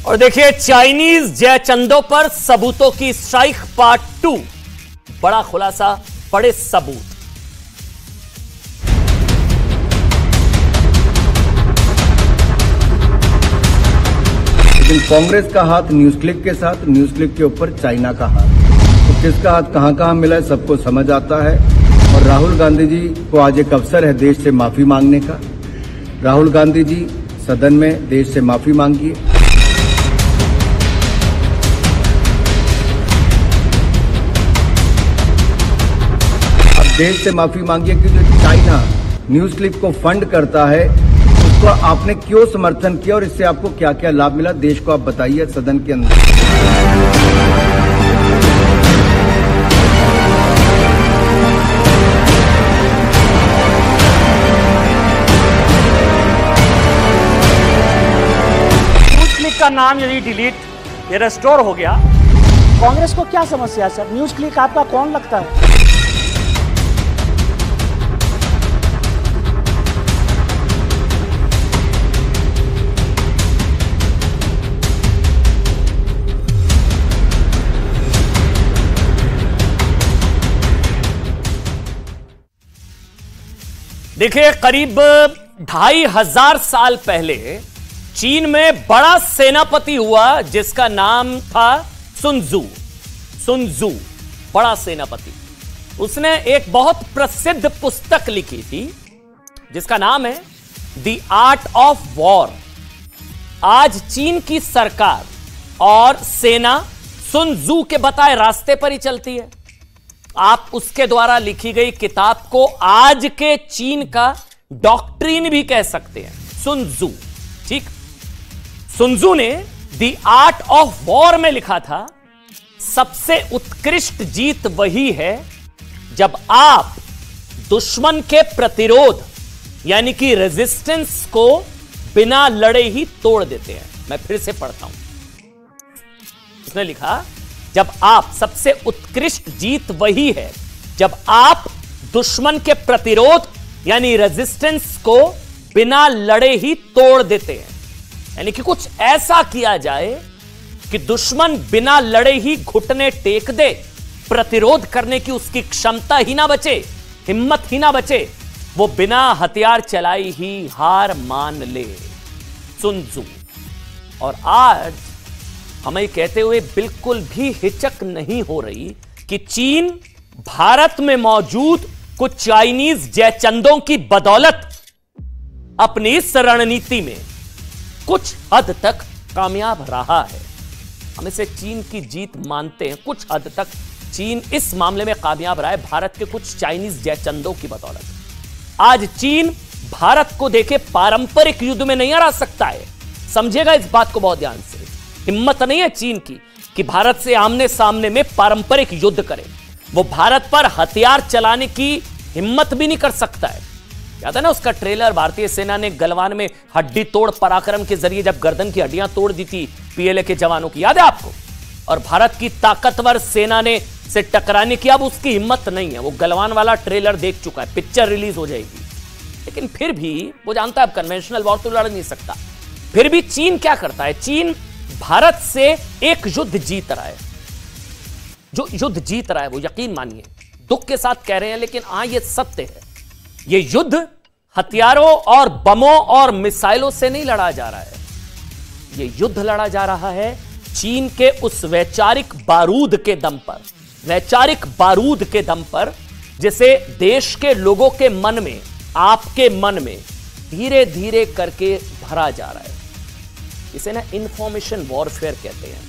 और देखिए चाइनीज जयचंदों पर सबूतों की स्ट्राइक पार्ट 2। बड़ा खुलासा, बड़े सबूत। लेकिन कांग्रेस का हाथ न्यूज क्लिक के साथ, न्यूज क्लिक के ऊपर चाइना का हाथ। तो किसका हाथ कहां कहां मिला है सबको समझ आता है। और राहुल गांधी जी को आज एक अवसर है देश से माफी मांगने का। राहुल गांधी जी सदन में देश से माफी मांगिए। अब देश से माफी मांगिए कि जो चाइना न्यूज क्लिक को फंड करता है उसको आपने क्यों समर्थन किया और इससे आपको क्या क्या लाभ मिला, देश को आप बताइए सदन के अंदर। का नाम यदि डिलीट ये रेस्टोर हो गया, कांग्रेस को क्या समस्या है सर? न्यूज क्लिक आपका कौन लगता है? देखिए करीब 2500 साल पहले चीन में बड़ा सेनापति हुआ जिसका नाम था सुनजू। सुनजू बड़ा सेनापति, उसने एक बहुत प्रसिद्ध पुस्तक लिखी थी जिसका नाम है द आर्ट ऑफ वॉर। आज चीन की सरकार और सेना सुनजू के बताए रास्ते पर ही चलती है। आप उसके द्वारा लिखी गई किताब को आज के चीन का डॉक्ट्रिन भी कह सकते हैं, सुनजू। ठीक, सुनजू ने द आर्ट ऑफ वॉर में लिखा था सबसे उत्कृष्ट जीत वही है जब आप दुश्मन के प्रतिरोध यानी कि रेजिस्टेंस को बिना लड़े ही तोड़ देते हैं। मैं फिर से पढ़ता हूं, उसने लिखा जब आप सबसे उत्कृष्ट जीत वही है जब आप दुश्मन के प्रतिरोध यानी रेजिस्टेंस को बिना लड़े ही तोड़ देते हैं। यानी कि कुछ ऐसा किया जाए कि दुश्मन बिना लड़े ही घुटने टेक दे, प्रतिरोध करने की उसकी क्षमता ही ना बचे, हिम्मत ही ना बचे, वो बिना हथियार चलाई ही हार मान ले, सुनजू। और आज हमें कहते हुए बिल्कुल भी हिचक नहीं हो रही कि चीन भारत में मौजूद कुछ चाइनीज जयचंदों की बदौलत अपनी इस रणनीति में कुछ हद तक कामयाब रहा है। हम इसे चीन की जीत मानते हैं। कुछ हद तक चीन इस मामले में कामयाब रहा है भारत के कुछ चाइनीज जयचंदों की बदौलत। आज चीन भारत को देखे पारंपरिक युद्ध में नहीं हरा सकता है। समझिएगा इस बात को बहुत ध्यान से। हिम्मत नहीं है चीन की कि भारत से आमने सामने में पारंपरिक युद्ध करे। वो भारत पर हथियार चलाने की हिम्मत भी नहीं कर सकता है। याद है ना उसका ट्रेलर, भारतीय सेना ने गलवान में हड्डी तोड़ पराक्रम के जरिए जब गर्दन की हड्डियां तोड़ दी थी पीएलए के जवानों की, याद है आपको? और भारत की ताकतवर सेना ने से टकराने की अब उसकी हिम्मत नहीं है। वो गलवान वाला ट्रेलर देख चुका है, पिक्चर रिलीज हो जाएगी। लेकिन फिर भी वो जानता है अब कन्वेंशनल वॉर तो लड़ नहीं सकता। फिर भी चीन क्या करता है? चीन भारत से एक युद्ध जीत रहा है। जो युद्ध जीत रहा है वो यकीन मानिए दुख के साथ कह रहे हैं, लेकिन हाँ ये सत्य है। ये युद्ध हथियारों और बमों और मिसाइलों से नहीं लड़ा जा रहा है। ये युद्ध लड़ा जा रहा है चीन के उस वैचारिक बारूद के दम पर, वैचारिक बारूद के दम पर जिसे देश के लोगों के मन में, आपके मन में धीरे धीरे करके भरा जा रहा है। इसे ना इंफॉर्मेशन वॉरफेयर कहते हैं।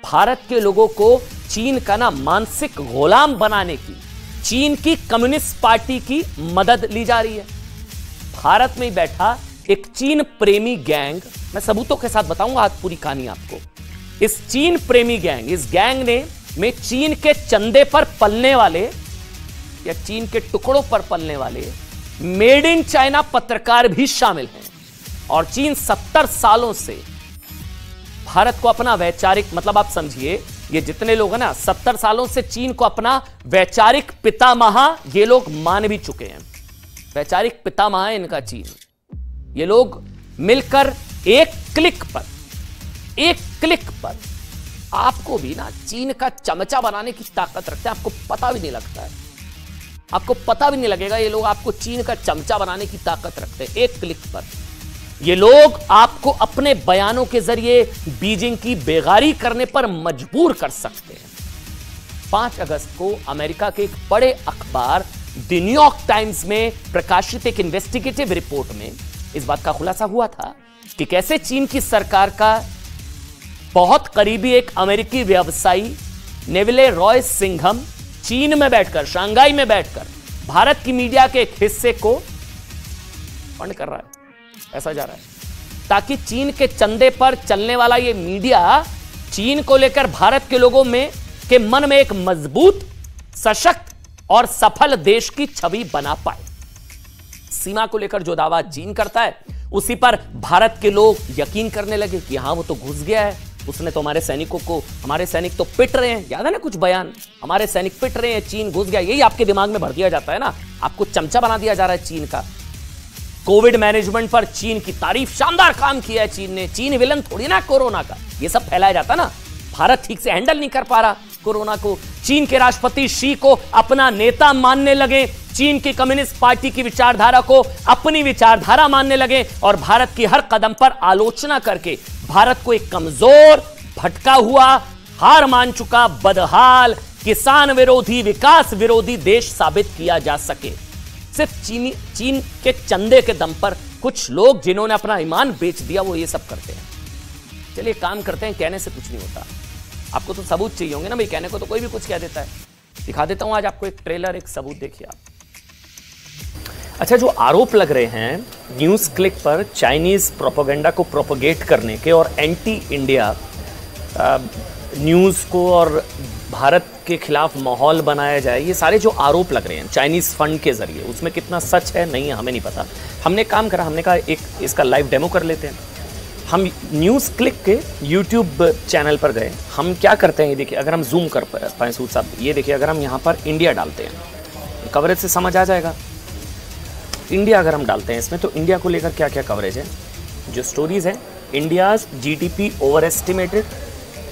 भारत के लोगों को चीन का ना मानसिक गुलाम बनाने की चीन की कम्युनिस्ट पार्टी की मदद ली जा रही है। भारत में बैठा एक चीन प्रेमी गैंग, मैं सबूतों के साथ बताऊंगा आज पूरी कहानी आपको। इस चीन प्रेमी गैंग, इस गैंग ने में चीन के चंदे पर पलने वाले या चीन के टुकड़ों पर पलने वाले मेड इन चाइना पत्रकार भी शामिल हैं। और चीन 70 सालों से भारत को अपना वैचारिक, मतलब आप समझिए ये जितने लोग हैं ना 70 सालों से चीन को अपना वैचारिक पितामह ये लोग मान भी चुके हैं। वैचारिक पितामह है इनका चीन। ये लोग मिलकर एक क्लिक पर, एक क्लिक पर आपको भी ना चीन का चमचा बनाने की ताकत रखते हैं, आपको पता भी नहीं लगता है, आपको पता भी नहीं लगेगा ये लोग आपको चीन का चमचा बनाने की ताकत रखते हैं। एक क्लिक पर ये लोग आपको अपने बयानों के जरिए बीजिंग की बेगारी करने पर मजबूर कर सकते हैं। 5 अगस्त को अमेरिका के एक बड़े अखबार द न्यूयॉर्क टाइम्स में प्रकाशित एक इन्वेस्टिगेटिव रिपोर्ट में इस बात का खुलासा हुआ था कि कैसे चीन की सरकार का बहुत करीबी एक अमेरिकी व्यवसायी नेविले रॉय सिंघम चीन में बैठकर, शंघाई में बैठकर भारत की मीडिया के एक हिस्से को फंड कर रहा है, ऐसा जा रहा है ताकि चीन के चंदे पर चलने वाला यह मीडिया चीन को लेकर भारत के लोगों में के मन में एक मजबूत, सशक्त और सफल देश की छवि बना पाए। सीमा को लेकर जो दावा चीन करता है उसी पर भारत के लोग यकीन करने लगे कि हां वो तो घुस गया है, उसने तो हमारे सैनिकों को, हमारे सैनिक तो पिट रहे हैं, याद है ना कुछ बयान, हमारे सैनिक पिट रहे हैं, चीन घुस गया, यही आपके दिमाग में भर दिया जाता है ना, आपको चमचा बना दिया जा रहा है चीन का। कोविड मैनेजमेंट पर चीन की तारीफ, शानदार काम किया है चीन ने, चीन विलन थोड़ी ना कोरोना का, ये सब फैलाया जाता ना, भारत ठीक से हैंडल नहीं कर पा रहा कोरोना को। चीन के राष्ट्रपति शी को अपना नेता मानने लगे, चीन की कम्युनिस्ट पार्टी की विचारधारा को अपनी विचारधारा मानने लगे और भारत की हर कदम पर आलोचना करके भारत को एक कमजोर, भटका हुआ, हार मान चुका, बदहाल, किसान विरोधी, विकास विरोधी देश साबित किया जा सके। सिर्फ चीन के चंदे के दम पर कुछ लोग जिन्होंने अपना ईमान बेच दिया वो ये सब करते हैं। चलिए काम करते हैं, कहने से कुछ नहीं होता, आपको तो सबूत चाहिए होंगे ना भाई, कहने को तो कोई भी कुछ कह देता है। दिखा देता हूं आज आपको एक ट्रेलर, एक सबूत, देखिए आप। अच्छा, जो आरोप लग रहे हैं न्यूज क्लिक पर चाइनीज प्रोपेगेंडा को प्रोपोगेट करने के और एंटी इंडिया न्यूज को और भारत के खिलाफ माहौल बनाया जाए, ये सारे जो आरोप लग रहे हैं चाइनीज फंड के जरिए, उसमें कितना सच है नहीं है हमें नहीं पता। हमने काम करा, हमने कहा एक इसका लाइव डेमो कर लेते हैं। हम न्यूज़ क्लिक के यूट्यूब चैनल पर गए, हम क्या करते हैं ये देखिए, अगर हम जूम कर पाए सूद साहब, ये देखिए अगर हम यहाँ पर इंडिया डालते हैं, कवरेज से समझ आ जाएगा। इंडिया अगर हम डालते हैं इसमें, तो इंडिया को लेकर क्या क्या कवरेज है, जो स्टोरीज है, India's GDP over estimated,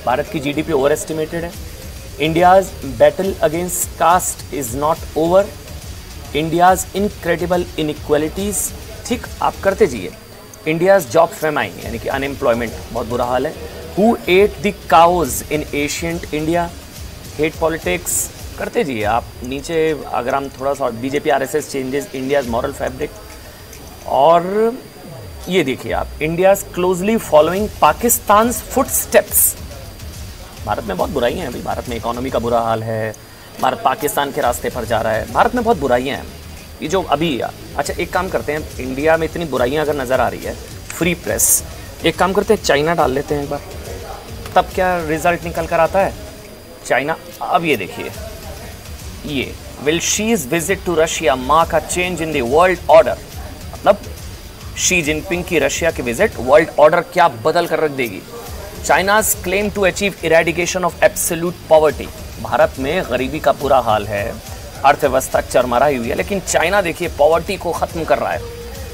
Bharat की जीडीपी ओवर एस्टिमेटेड है, India's battle against caste is not over, India's incredible inequalities, ठीक आप करते जाइए, इंडियाज जॉब फेमाइन यानी कि अनएम्प्लॉयमेंट बहुत बुरा हाल है, who ate the cows in ancient India, hate politics, करते जाइए आप नीचे। अगर हम थोड़ा सा BJP RSS changes India's moral fabric, और ये देखिए आप, India's closely following Pakistan footsteps, Bharat में बहुत बुराइयां हैं भाई, भारत में इकोनॉमी का बुरा हाल है, भारत पाकिस्तान के रास्ते पर जा रहा है, भारत में बहुत बुराइयां हैं ये जो अभी। अच्छा एक काम करते हैं, इंडिया में इतनी बुराइयां अगर नज़र आ रही है, फ्री प्रेस, एक काम करते हैं चाइना डाल लेते हैं एक बार, तब क्या रिजल्ट निकल कर आता है चाइना। अब ये देखिए, ये will Xi's visit to Russia mark a change in the world order, मतलब शी जिनपिंग की रशिया की विजिट वर्ल्ड ऑर्डर क्या बदल कर रख देगी। China's claim to achieve eradication of absolute poverty, Bharat में गरीबी का बुरा हाल है, अर्थव्यवस्था चरमराई हुई है, लेकिन चाइना देखिए पॉवर्टी को खत्म कर रहा है।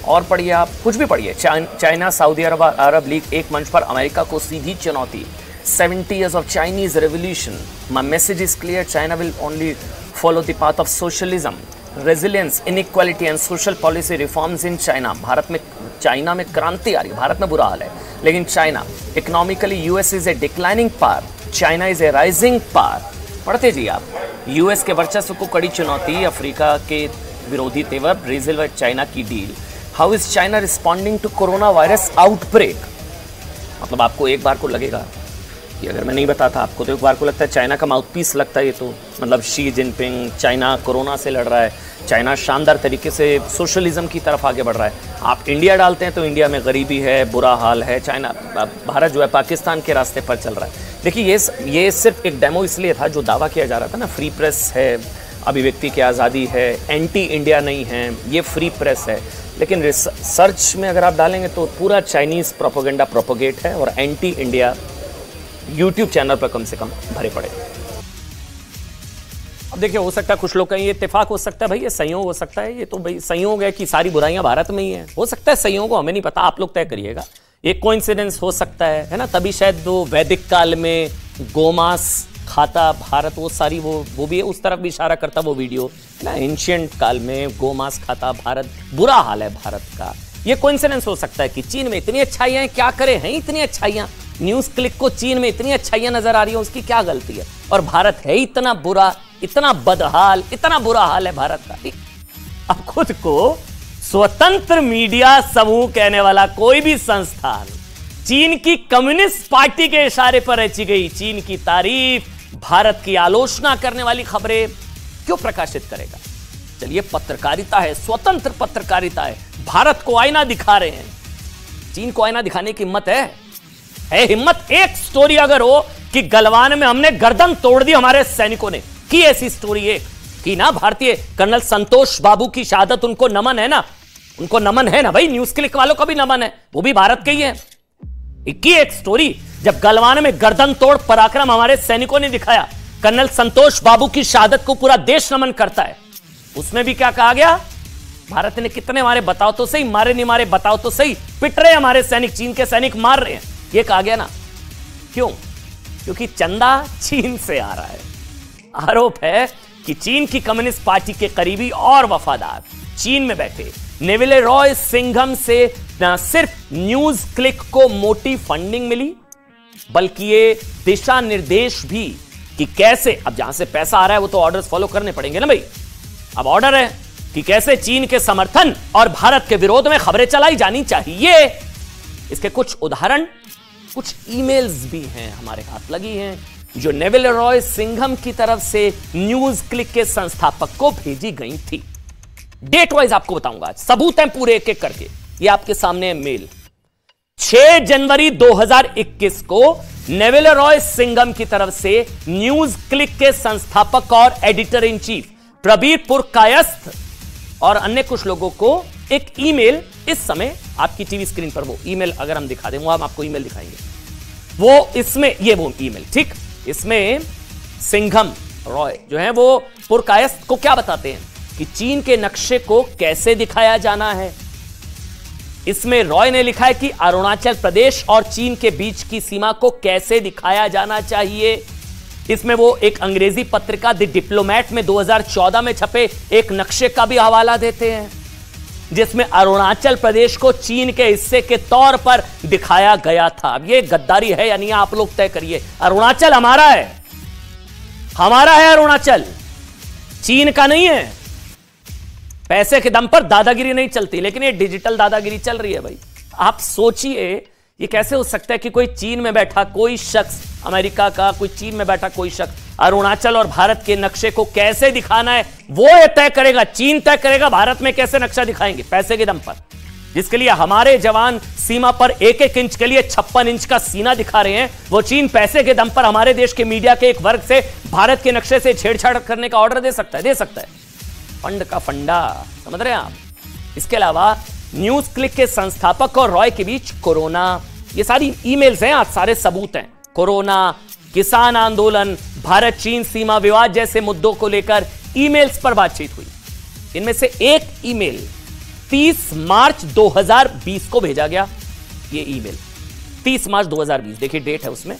और पढ़िए आप, कुछ भी पढ़िए, चाइना सऊदी अरब लीग एक मंच पर अमेरिका को सीधी चुनौती, 70 years of Chinese revolution, my message is clear, China will only follow the path of socialism, resilience, inequality and social policy reforms in China। Bharat में, चाइना में क्रांति आ रही है, भारत में बुरा हाल है, लेकिन China economically US is a declining power, China is a rising power. पढ़ते जी आप, यूएस के वर्चस्व को कड़ी चुनौती, अफ्रीका के विरोधी तेवर, ब्राजील व चाइना की deal, how is China responding to corona virus outbreak. मतलब आपको एक बार को लगेगा कि अगर मैं नहीं बताता आपको, तो एक बार को लगता है चाइना का माउथपीस लगता है ये, तो मतलब शी जिनपिंग, चाइना कोरोना से लड़ रहा है, चाइना शानदार तरीके से सोशलिज्म की तरफ आगे बढ़ रहा है। आप इंडिया डालते हैं तो इंडिया में गरीबी है, बुरा हाल है, चाइना, भारत जो है पाकिस्तान के रास्ते पर चल रहा है। देखिए ये सिर्फ एक डेमो इसलिए था, जो दावा किया जा रहा था ना, फ्री प्रेस है, अभिव्यक्ति की आज़ादी है, एंटी इंडिया नहीं है, ये फ्री प्रेस है, लेकिन सर्च में अगर आप डालेंगे तो पूरा चाइनीज़ प्रोपेगेंडा प्रोपोगेट है और एंटी इंडिया यूट्यूब चैनल पर कम से कम भरे पड़े। अब देखिए, हो सकता है कुछ लोग कहें ये इत्तेफाक हो सकता है, भाई ये संयोग हो सकता है, ये तो भाई संयोग है कि सारी बुराइयां भारत में ही है, हो सकता है संयोग हो, हमें नहीं पता, आप लोग तय करिएगा। एक कोइंसिडेंस हो सकता है ना, तभी शायद वो वैदिक काल में गोमांस खाता भारत, वो सारी वो भी उस तरफ भी इशारा करता वो वीडियो ना, एंशिएंट काल में गोमांस खाता भारत, बुरा हाल है भारत का। ये कोइंसिडेंस हो सकता है कि चीन में इतनी अच्छाइयां हैं, क्या करे हैं इतनी अच्छाइयां, न्यूज क्लिक को चीन में इतनी अच्छाइयां नजर आ रही है, उसकी क्या गलती है, और भारत है इतना बुरा, इतना बदहाल, इतना बुरा हाल है भारत का। अब खुद को स्वतंत्र मीडिया समूह कहने वाला कोई भी संस्थान चीन की कम्युनिस्ट पार्टी के इशारे पर रची गई चीन की तारीफ, भारत की आलोचना करने वाली खबरें क्यों प्रकाशित करेगा? चलिए, पत्रकारिता है, स्वतंत्र पत्रकारिता है, भारत को आईना दिखा रहे हैं, चीन को आईना दिखाने की हिम्मत है हिम्मत? एक स्टोरी अगर हो कि गलवान में हमने गर्दन तोड़ दी हमारे सैनिकों ने, की ऐसी स्टोरी एक की ना, भारतीय कर्नल संतोष बाबू की शहादत, उनको नमन है ना, उनको नमन है ना भाई, न्यूज क्लिक वालों का भी नमन है, वो भी भारत के ही है। एक स्टोरी जब गलवान में गर्दन तोड़ पराक्रम हमारे सैनिकों ने दिखाया, कर्नल संतोष बाबू की शहादत को पूरा देश नमन करता है, उसमें भी क्या कहा गया, भारत ने कितने मारे बताओ तो सही, मारे नहीं मारे बताओ तो सही, पिट रहे हमारे सैनिक, चीन के सैनिक मार रहे हैं, ये कहा गया ना। क्यों? क्योंकि चंदा चीन से आ रहा है। आरोप है कि चीन की कम्युनिस्ट पार्टी के करीबी और वफादार चीन में बैठे नेविले रॉय सिंघम से न सिर्फ न्यूज क्लिक को मोटी फंडिंग मिली, बल्कि ये दिशा निर्देश भी कि कैसे, अब जहां से पैसा आ रहा है वो तो ऑर्डर्स फॉलो करने पड़ेंगे ना भाई, अब ऑर्डर है कि कैसे चीन के समर्थन और भारत के विरोध में खबरें चलाई जानी चाहिए। इसके कुछ उदाहरण, कुछ ईमेल्स भी हैं हमारे हाथ लगी हैं, जो नेविले रॉय सिंघम की तरफ से न्यूज क्लिक के संस्थापक को भेजी गई थी। डेट वाइज आपको बताऊंगा, सबूत हैं पूरे एक एक करके, ये आपके सामने है मेल। 6 जनवरी 2021 को नेविले रॉय सिंघम की तरफ से न्यूज क्लिक के संस्थापक और editor in chief Prabir Purkayastha और अन्य कुछ लोगों को एक ईमेल, इस समय आपकी टीवी स्क्रीन पर वो ईमेल अगर हम दिखा दें, वो हम आपको ईमेल दिखाएंगे, वो इसमें ये वो ईमेल, ठीक, इसमें सिंघम रॉय जो है वो पुरकायस्थ को क्या बताते हैं कि चीन के नक्शे को कैसे दिखाया जाना है। इसमें रॉय ने लिखा है कि अरुणाचल प्रदेश और चीन के बीच की सीमा को कैसे दिखाया जाना चाहिए। इसमें वो एक अंग्रेजी पत्रिका द डिप्लोमैट में 2014 में छपे एक नक्शे का भी हवाला देते हैं, जिसमें अरुणाचल प्रदेश को चीन के हिस्से के तौर पर दिखाया गया था। अब ये गद्दारी है या नहीं, आप लोग तय करिए। अरुणाचल हमारा है, हमारा है अरुणाचल, चीन का नहीं है। पैसे के दम पर दादागिरी नहीं चलती, लेकिन ये डिजिटल दादागिरी चल रही है भाई। आप सोचिए, ये कैसे हो सकता है कि कोई चीन में बैठा कोई शख्स, अमेरिका का कोई चीन में बैठा कोई शख्स अरुणाचल और भारत के नक्शे को कैसे दिखाना है वो ये तय करेगा, चीन तय करेगा भारत में कैसे नक्शा दिखाएंगे पैसे के दम पर, जिसके लिए हमारे जवान सीमा पर 1-1 इंच के लिए 56 इंच का सीना दिखा रहे हैं, वो चीन पैसे के दम पर हमारे देश के मीडिया के एक वर्ग से भारत के नक्शे से छेड़छाड़ करने का ऑर्डर दे सकता है, फंड का फंडा, समझ रहे हैं आप। इसके अलावा न्यूज क्लिक के संस्थापक और रॉय के बीच कोरोना, ये सारी ईमेल्स हैं, आज सारे सबूत हैं, कोरोना, किसान आंदोलन, भारत चीन सीमा विवाद जैसे मुद्दों को लेकर ईमेल्स पर बातचीत हुई। इनमें से एक ईमेल 30 मार्च 2020 को भेजा गया। ये ईमेल 30 मार्च 2020, देखिए डेट है उसमें,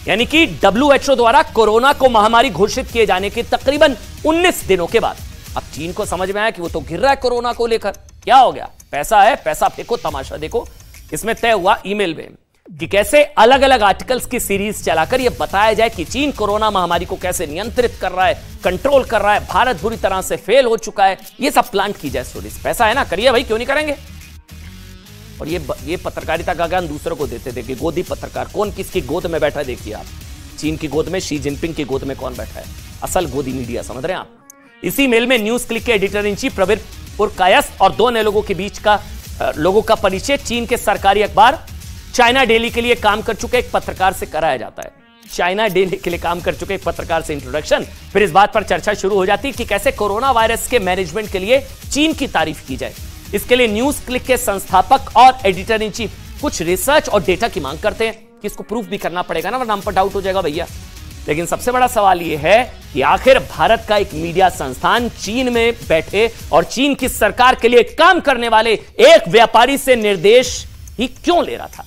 यानी कि WHO द्वारा कोरोना को महामारी घोषित किए जाने के तकरीबन 19 दिनों के बाद। अब चीन को समझ में आया कि वो तो गिर रहा है कोरोना को लेकर, क्या हो गया, पैसा है, पैसा फेंको, तमाशा देखो। इसमें तय हुआ ईमेल में कि कैसे अलग अलग आर्टिकल्स की सीरीज चलाकर यह बताया जाए कि चीन कोरोना महामारी को कैसे नियंत्रित कर रहा है, कंट्रोल कर रहा है, भारत बुरी तरह से फेल हो चुका है, ये सब प्लान की जाए स्टोरीज। पैसा है ना, करिए भाई, क्यों नहीं करेंगे। और ये पत्रकारिता का ज्ञान दूसरों को देते थे कि गोदी पत्रकार, कौन किसकी गोद में बैठा है देखिए आप, चीन की गोद में, शी जिनपिंग की गोद में कौन बैठा है, असल गोदी मीडिया, समझ रहे हैं आप। इसी मेल में न्यूज क्लिक के editor in chief Prabir Purkayastha और 2 नए लोगों के बीच का लोगों का परिचय चीन के सरकारी अखबार चाइना डेली के लिए काम कर चुके एक पत्रकार से कराया जाता है। चाइना डेली के लिए काम कर चुके एक पत्रकार से इंट्रोडक्शन, फिर इस बात पर चर्चा शुरू हो जाती है कि कैसे कोरोना वायरस के मैनेजमेंट के लिए चीन की तारीफ की जाए। इसके लिए न्यूज क्लिक के संस्थापक और एडिटर इन चीफ कुछ रिसर्च और डेटा की मांग करते हैं कि इसको प्रूफ भी करना पड़ेगा ना, वरना हम पर डाउट हो जाएगा भैया। लेकिन सबसे बड़ा सवाल यह है कि आखिर भारत का एक मीडिया संस्थान चीन में बैठे और चीन की सरकार के लिए काम करने वाले एक व्यापारी से निर्देश ही क्यों ले रहा था।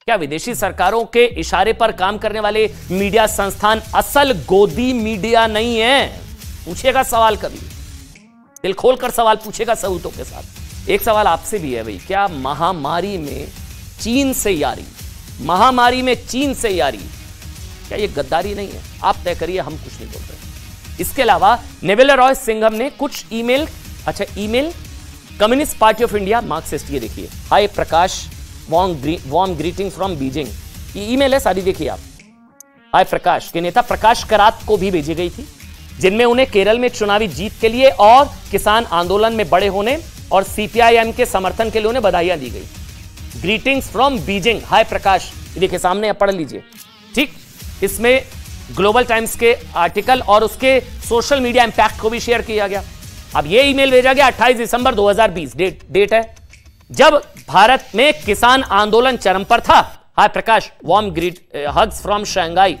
क्या विदेशी सरकारों के इशारे पर काम करने वाले मीडिया संस्थान असल गोदी मीडिया नहीं है? पूछेगा सवाल, कभी दिल खोलकर सवाल पूछेगा सबूतों के साथ। एक सवाल आपसे भी है भाई, क्या महामारी में चीन से यारी, महामारी में चीन से यारी, क्या ये गद्दारी नहीं है? आप तय करिए, हम कुछ नहीं बोल रहे। इसके अलावा नेविल रॉय सिंघम ने कुछ email communist party of India Marxist, ये देखिए, हाय प्रकाश, वार्म ग्रीटिंग फ्रॉम बीजिंग, ये ईमेल है सारी, देखिए आप। हाय प्रकाश के नेता प्रकाश करात को भी भेजी गई थी, जिनमें उन्हें केरल में चुनावी जीत के लिए और किसान आंदोलन में बड़े होने और सीपीआईएम के समर्थन के लिए उन्हें बधाइयां दी गई। ग्रीटिंग्स फ्रॉम बीजिंग, हाय प्रकाश, देखिए सामने, पढ़ लीजिए, ठीक। इसमें ग्लोबल टाइम्स के आर्टिकल और उसके सोशल मीडिया इंपैक्ट को भी शेयर किया गया। अब ये ईमेल भेजा गया 28 दिसंबर 2020, डेट है जब भारत में किसान आंदोलन चरम पर था। हाय प्रकाश, वार्म हग्स फ्रॉम शंघाई,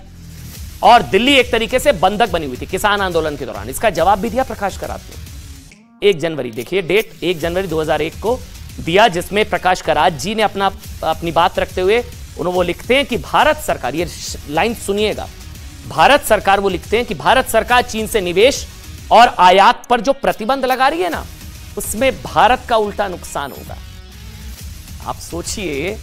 और दिल्ली एक तरीके से बंधक बनी हुई थी किसान आंदोलन के दौरान। इसका जवाब भी दिया प्रकाश करात ने 1 जनवरी, देखिए डेट 1 जनवरी 2001 को दिया, जिसमें प्रकाश करात जी ने अपनी बात रखते हुए वो लिखते हैं कि भारत सरकार, ये लाइन सुनिएगा, भारत सरकार, वो लिखते हैं कि भारत सरकार चीन से निवेश और आयात पर जो प्रतिबंध लगा रही है ना, उसमें भारत का उल्टा नुकसान होगा। आप सोचिए,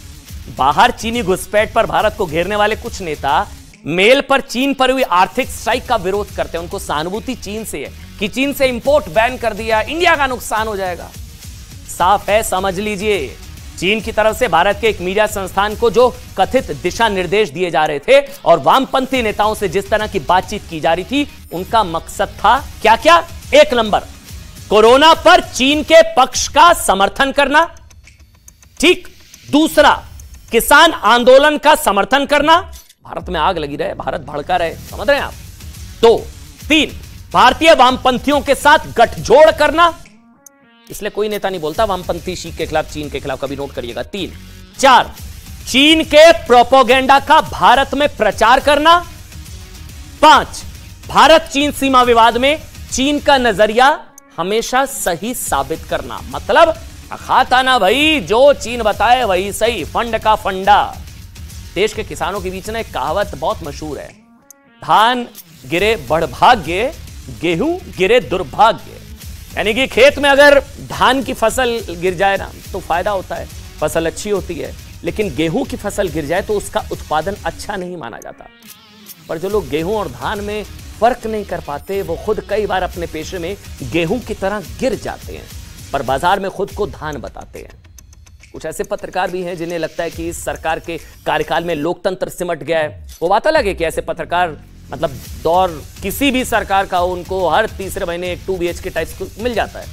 बाहर चीनी घुसपैठ पर भारत को घेरने वाले कुछ नेता मेल पर चीन पर हुई आर्थिक स्ट्राइक का विरोध करते हैं। उनको सहानुभूति चीन से है कि चीन से इंपोर्ट बैन कर दिया, इंडिया का नुकसान हो जाएगा। साफ है, समझ लीजिए, चीन की तरफ से भारत के एक मीडिया संस्थान को जो कथित दिशा निर्देश दिए जा रहे थे और वामपंथी नेताओं से जिस तरह की बातचीत की जा रही थी, उनका मकसद था क्या क्या? 1 नंबर, कोरोना पर चीन के पक्ष का समर्थन करना, ठीक। दूसरा, किसान आंदोलन का समर्थन करना, भारत में आग लगी रहे, भारत भड़का रहे, समझ रहे हैं आप। 2, 3, भारतीय वामपंथियों के साथ गठजोड़ करना, इसलिए कोई नेता नहीं बोलता वामपंथी शी के खिलाफ, चीन के खिलाफ, कभी नोट करिएगा। 3, 4, चीन के प्रोपोगेंडा का भारत में प्रचार करना। 5, भारत चीन सीमा विवाद में चीन का नजरिया हमेशा सही साबित करना, मतलब खाता ना भाई, जो चीन बताए वही सही, फंड का फंडा। देश के किसानों के बीच में एक कहावत बहुत मशहूर है, धान गिरे बढ़भाग्य, गेहूं गिरे दुर्भाग्य। यानी कि खेत में अगर धान की फसल गिर जाए ना तो फायदा होता है, फसल अच्छी होती है, लेकिन गेहूं की फसल गिर जाए तो उसका उत्पादन अच्छा नहीं माना जाता। पर जो लोग गेहूं और धान में फर्क नहीं कर पाते, वो खुद कई बार अपने पेशे में गेहूं की तरह गिर जाते हैं, पर बाजार में खुद को धान बताते हैं। कुछ ऐसे पत्रकार भी हैं जिन्हें लगता है कि इस सरकार के कार्यकाल में लोकतंत्र सिमट गया है। वो बात अलग है कि ऐसे पत्रकार, मतलब दौर किसी भी सरकार का हो, उनको हर तीसरे महीने एक 2 BHK टाइप्स मिल जाता है।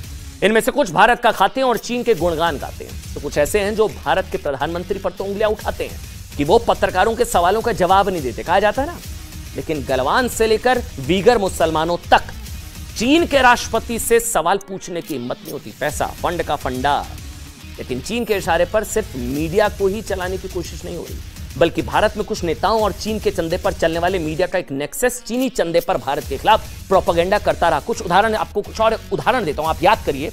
इनमें से कुछ भारत का खाते हैं और चीन के गुणगान गाते हैं, तो कुछ ऐसे हैं जो भारत के प्रधानमंत्री पर तो उंगलियां उठाते हैं कि वो पत्रकारों के सवालों का जवाब नहीं देते, कहा जाता है ना। लेकिन गलवान से लेकर वीगर मुसलमानों तक चीन के राष्ट्रपति से सवाल पूछने की हिम्मत नहीं होती, पैसा, फंड का फंडा। लेकिन चीन के इशारे पर सिर्फ मीडिया को ही चलाने की कोशिश नहीं हो रही, बल्कि भारत में कुछ नेताओं और चीन के चंदे पर चलने वाले मीडिया का एक नेक्सस चीनी चंदे पर भारत के खिलाफ प्रोपेगेंडा करता रहा। कुछ उदाहरण, आपको कुछ और उदाहरण देता हूं, आप याद करिए,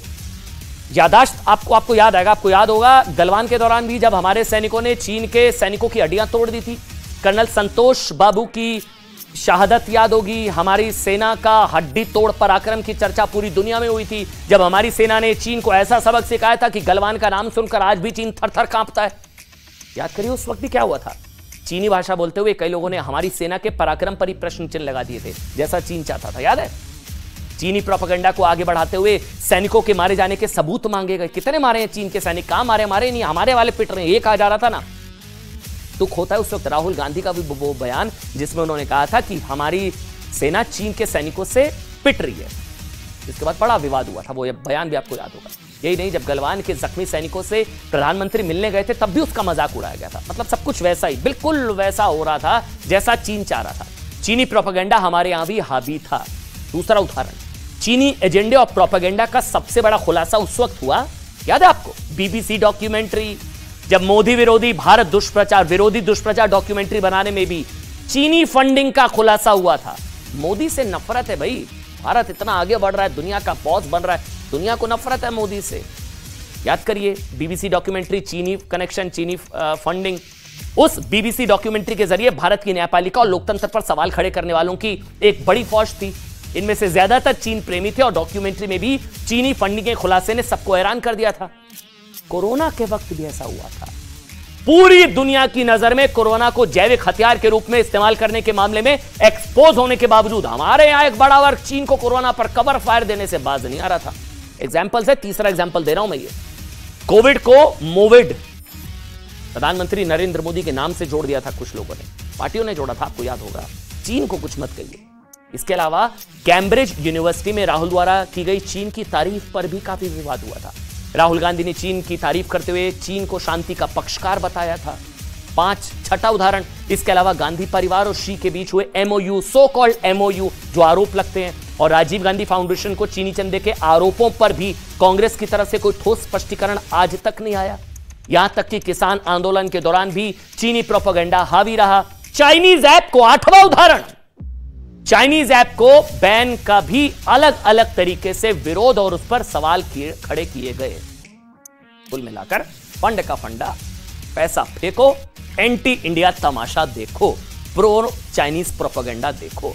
यादाश्त आपको याद आएगा। आपको याद होगा गलवान के दौरान भी जब हमारे सैनिकों ने चीन के सैनिकों की हड्डियां तोड़ दी थी, कर्नल संतोष बाबू की शहादत याद होगी। हमारी सेना का हड्डी तोड़ पराक्रम की चर्चा पूरी दुनिया में हुई थी, जब हमारी सेना ने चीन को ऐसा सबक सिखाया था कि गलवान का नाम सुनकर आज भी चीन थर-थर कांपता है। याद करिए उस वक्त भी क्या हुआ था। चीनी भाषा बोलते हुए कई लोगों ने हमारी सेना के पराक्रम पर ही प्रश्न चिन्ह लगा दिए थे, जैसा चीन चाहता था, याद है। चीनी प्रोपेगेंडा को आगे बढ़ाते हुए सैनिकों के मारे जाने के सबूत मांगे गए। कितने मारे हैं चीन के सैनिक, कहां मारे, मारे नहीं, हमारे वाले पिट रहे हैं, ये कहा जा रहा था ना। दुख होता है उस वक्त राहुल गांधी का भी वो बयान जिसमें उन्होंने कहा था कि हमारी सेना चीन के सैनिकों से पिट रही है। इसके बाद बड़ा विवाद हुआ था, वो बयान भी आपको याद होगा। यही नहीं, जब गलवान के जख्मी सैनिकों से प्रधानमंत्री मिलने गए थे तब भी उसका मजाक उड़ाया गया था। मतलब सब कुछ वैसा ही, बिल्कुल वैसा हो रहा था जैसा चीन चाह रहा था। चीनी प्रोपेगेंडा हमारे यहां भी हावी था। दूसरा उदाहरण, चीनी एजेंडे और प्रोपेगेंडा का सबसे बड़ा खुलासा उस वक्त हुआ, याद है आपको, BBC डॉक्यूमेंट्री, जब मोदी विरोधी भारत दुष्प्रचार, विरोधी दुष्प्रचार डॉक्यूमेंट्री बनाने में भी चीनी फंडिंग का खुलासा हुआ था। मोदी से नफरत है भाई, भारत इतना आगे बढ़ रहा है, दुनिया का बॉस बन रहा है, दुनिया को नफरत है मोदी से। याद करिए BBC डॉक्यूमेंट्री, चीनी कनेक्शन, चीनी फंडिंग, उस बीबीसी डॉक्यूमेंट्री के जरिए भारत की न्यायपालिका और लोकतंत्र पर सवाल खड़े करने वालों की एक बड़ी फौज थी। इनमें से ज्यादातर चीन प्रेमी थे और डॉक्यूमेंट्री में भी चीनी फंडिंग के खुलासे ने सबको हैरान कर दिया था। कोरोना के वक्त भी ऐसा हुआ था। पूरी दुनिया की नजर में कोरोना को जैविक हथियार के रूप में इस्तेमाल करने के मामले में एक्सपोज होने के बावजूद हमारे यहां एक बड़ा वर्ग चीन को कोरोना पर कवर फायर देने से बाज नहीं आ रहा था। एग्जाम्पल है, तीसरा एग्जाम्पल दे रहा हूं मैं। ये कोविड को मोविड प्रधानमंत्री नरेंद्र मोदी के नाम से जोड़ दिया था कुछ लोगों ने, पार्टियों ने जोड़ा था, आपको याद होगा। चीन को कुछ मत कहिए। इसके अलावा कैम्ब्रिज यूनिवर्सिटी में राहुल द्वारा की गई चीन की तारीफ पर भी काफी विवाद हुआ था। राहुल गांधी ने चीन की तारीफ करते हुए चीन को शांति का पक्षकार बताया था। छठा उदाहरण, इसके अलावा गांधी परिवार और शी के बीच हुए एमओयू, सो कॉल्ड एमओयू, जो आरोप लगते हैं, और राजीव गांधी फाउंडेशन को चीनी चंदे के आरोपों पर भी कांग्रेस की तरफ से कोई ठोस स्पष्टीकरण आज तक नहीं आया। यहां तक कि किसान आंदोलन के दौरान भी चीनी प्रोपेगेंडा हावी रहा। चाइनीज ऐप को, आठवां उदाहरण, चाइनीज ऐप को बैन का भी अलग अलग तरीके से विरोध और उस पर सवाल खड़े किए गए। कुल मिलाकर फंड का फंडा, पैसा फेंको, एंटी इंडिया तमाशा देखो, प्रो चाइनीज प्रोपेगेंडा देखो।